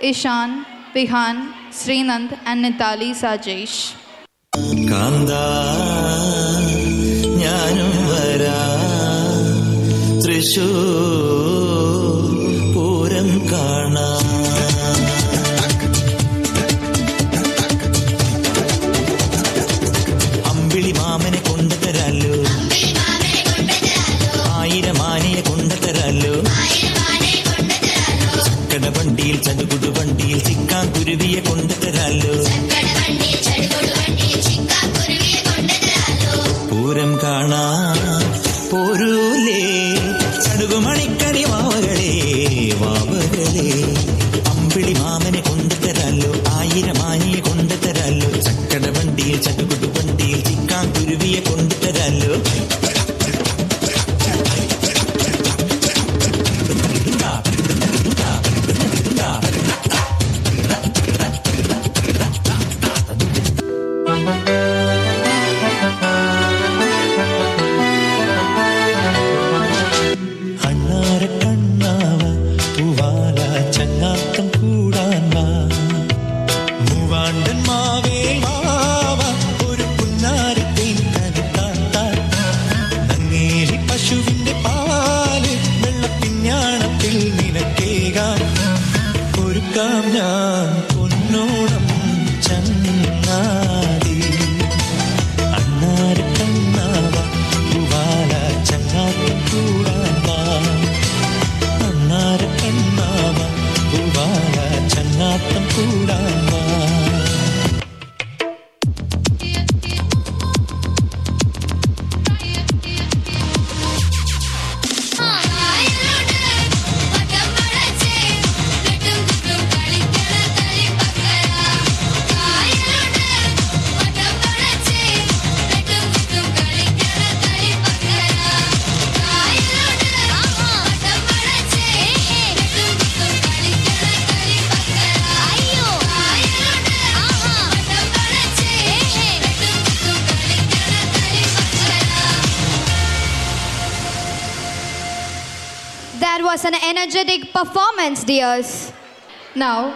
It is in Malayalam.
Ishan, Vihan, Srinand, and Nitali Sajesh. Kanda, nyanum vara, Trishur, Puram Kana. Ambili Mamane Kundatarallu, Ayira Mane Kundatarallu, Sakkada Vandil, Chadugudu Vandil, Chikkan Kuruviye Kundatarallu. Pooram കാണാ പോരൂലേ ചടുകുമണിക്കണി വാവകളെ വാവകളെ അമ്പിളി മാമനെ കൊണ്ടുതരാലോ ആയിരമാനിയെ കൊണ്ടുതരാലോ ചക്കട വണ്ടിയിൽ ചടുകുടു വണ്ടിയിൽ ചിക്കാൻ കുരുവിയെ കൊണ്ടുതരാലോ ഞാൻ പൊന്നോണം ചങ്ങാതി അണ്ണാര് കണ്ണാവ പൂവാല ചങ്ങാത്തം കൂടാൻ വാ അണ്ണാര് കണ്ണാവ പൂവാല ചങ്ങാത്തം കൂടാൻ വാ That was an energetic performance, dears. Now,